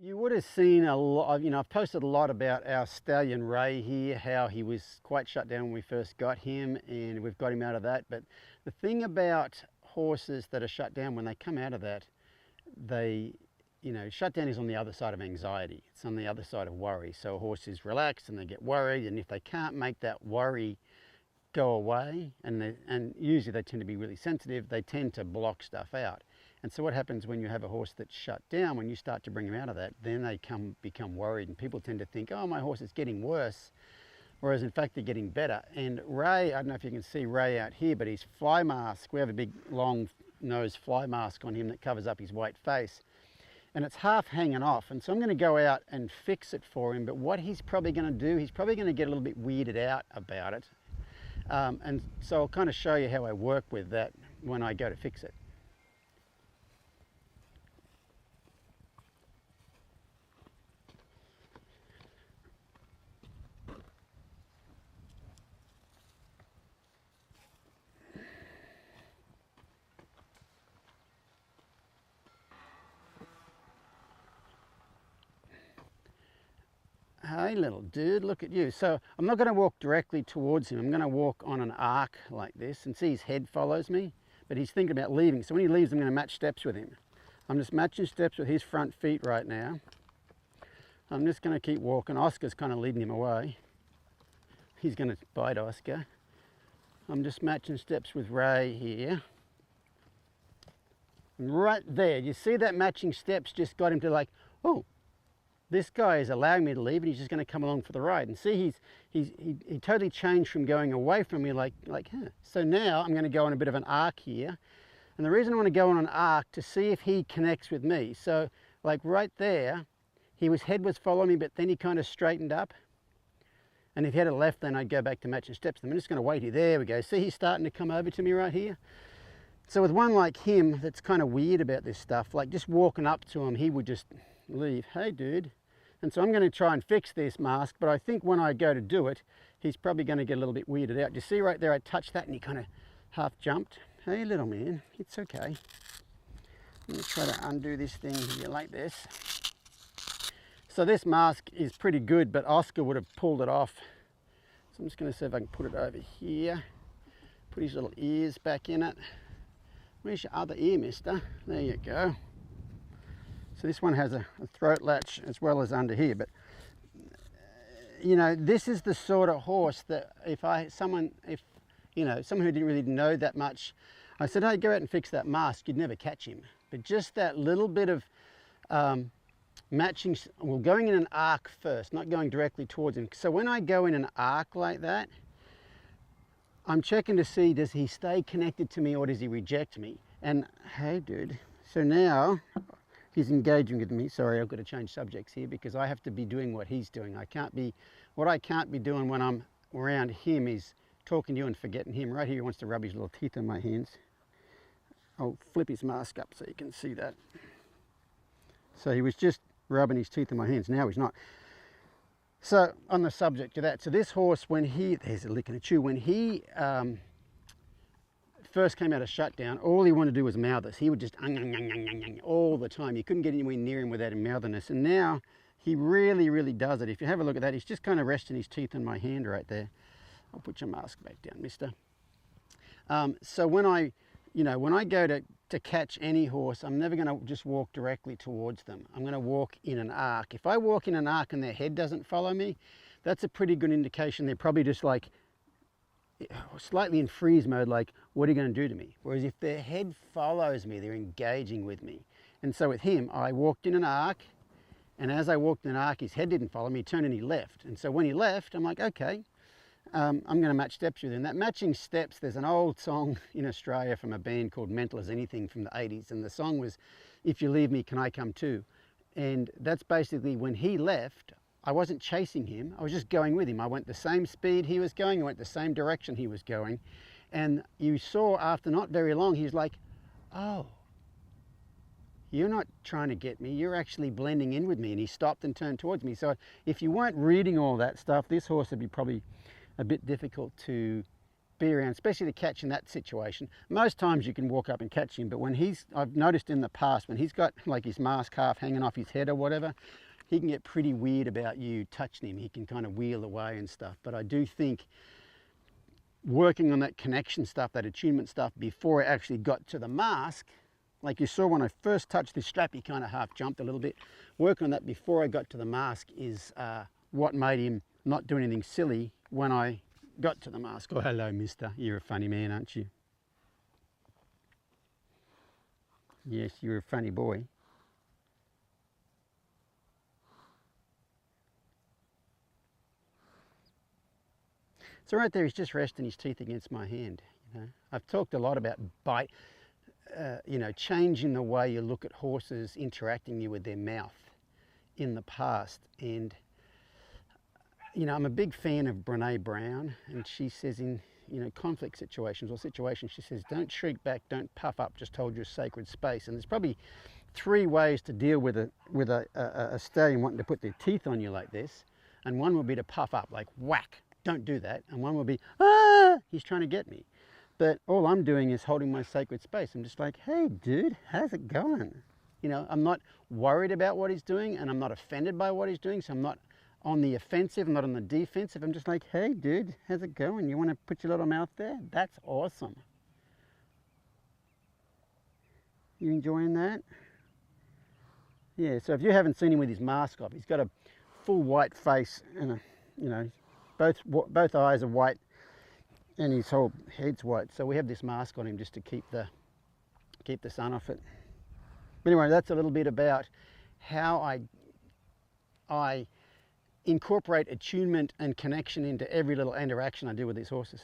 You would have seen a lot, I've posted a lot about our stallion Ray here, how he was quite shut down when we first got him, and we've got him out of that. But the thing about horses that are shut down, when they come out of that, shutdown is on the other side of anxiety. It's on the other side of worry. So a horse is relaxed and they get worried, and if they can't make that worry go away, and usually they tend to be really sensitive, they tend to block stuff out. And so what happens when you have a horse that's shut down, when you start to bring them out of that, then they become worried, and people tend to think, oh, my horse is getting worse, whereas in fact they're getting better. And Ray, I don't know if you can see Ray out here, but his fly mask, we have a big long nose fly mask on him that covers up his white face, and it's half hanging off. And so I'm going to go out and fix it for him, but what he's probably going to do, he's probably going to get a little bit weirded out about it. And so I'll kind of show you how I work with that when I go to fix it. Hey little dude, look at you. So I'm not going to walk directly towards him. I'm going to walk on an arc like this, and see his head follows me, but he's thinking about leaving. So when he leaves, I'm going to match steps with him. I'm just matching steps with his front feet right now. I'm just going to keep walking. Oscar's kind of leading him away. He's going to bite Oscar. I'm just matching steps with Ray here. And right there, you see that matching steps just got him to like, oh, this guy is allowing me to leave, and he's just going to come along for the ride. And see, he totally changed from going away from me like, huh. So now I'm going to go on a bit of an arc here. And the reason I want to go on an arc to see if he connects with me. So like right there, his head was following me, but then he kind of straightened up. And if he had a left, then I'd go back to matching steps. I'm just going to wait here. There we go. See, he's starting to come over to me right here. So with one like him that's kind of weird about this stuff, like just walking up to him, he would just leave. Hey dude. And so I'm going to try and fix this mask, but I think when I go to do it, he's probably going to get a little bit weirded out. You see right there, I touched that and he kind of half jumped. Hey little man, it's okay. I'm going to try to undo this thing here like this. So this mask is pretty good, but Oscar would have pulled it off. So I'm just going to see if I can put it over here. Put his little ears back in it. Where's your other ear, mister? There you go. So this one has a throat latch as well as under here, but this is the sort of horse that if someone who didn't really know that much, I said, hey, go out and fix that mask, you'd never catch him. But just that little bit of matching, well, going in an arc first, not going directly towards him. So when I go in an arc like that, I'm checking to see, does he stay connected to me or does he reject me? And hey dude, so now he's engaging with me. Sorry, I've got to change subjects here because I have to be doing what he's doing. What I can't be doing when I'm around him is talking to you and forgetting him. Right here he wants to rub his little teeth in my hands. I'll flip his mask up so you can see that. So he was just rubbing his teeth in my hands. Now he's not. So on the subject of that, so this horse, there's a lick and a chew, when he first came out of shutdown, all he wanted to do was mouth us. He would just all the time. You couldn't get anywhere near him without him mouthing us. And now he really, really does it. If you have a look at that, he's just kind of resting his teeth in my hand right there. I'll put your mask back down, mister. So when I go to catch any horse, I'm never going to just walk directly towards them. I'm going to walk in an arc. If I walk in an arc and their head doesn't follow me, that's a pretty good indication they're probably just like slightly in freeze mode, like, what are you going to do to me? Whereas if their head follows me, they're engaging with me. And so with him, I walked in an arc, and as I walked in an arc, his head didn't follow me, he turned and he left. And so when he left, I'm like, okay, I'm going to match steps with him. That matching steps, there's an old song in Australia from a band called Mental as Anything from the 80s, and the song was, if you leave me, can I come too? And that's basically when he left, I wasn't chasing him, I was just going with him. I went the same speed he was going, I went the same direction he was going. And you saw after not very long, he's like, oh, you're not trying to get me, you're actually blending in with me. And he stopped and turned towards me. So if you weren't reading all that stuff, this horse would be probably a bit difficult to be around, especially to catch in that situation. Most times you can walk up and catch him, but when I've noticed in the past, when he's got like his mask half hanging off his head or whatever, he can get pretty weird about you touching him. He can kind of wheel away and stuff. But I do think working on that connection stuff, that attunement stuff, before I actually got to the mask, like you saw when I first touched this strap, he kind of half jumped a little bit. Working on that before I got to the mask is what made him not do anything silly when I got to the mask. Oh, hello, mister. You're a funny man, aren't you? Yes, you're a funny boy. So right there, he's just resting his teeth against my hand. You know, I've talked a lot about bite, you know, changing the way you look at horses interacting with their mouth in the past. And, you know, I'm a big fan of Brene Brown, and she says in, you know, conflict situations or situations, she says, don't shrink back, don't puff up, just hold your sacred space. And there's probably 3 ways to deal with a stallion wanting to put their teeth on you like this. And one would be to puff up, like whack. Don't do that. And one will be, ah, he's trying to get me. But all I'm doing is holding my sacred space. I'm just like, hey, dude, how's it going? You know, I'm not worried about what he's doing, and I'm not offended by what he's doing. So I'm not on the offensive, I'm not on the defensive. I'm just like, hey, dude, how's it going? You want to put your little mouth there? That's awesome. You enjoying that? Yeah, so if you haven't seen him with his mask off, he's got a full white face and a, you know, both eyes are white and his whole head's white. So we have this mask on him just to keep the sun off it. But anyway, that's a little bit about how I incorporate attunement and connection into every little interaction I do with these horses.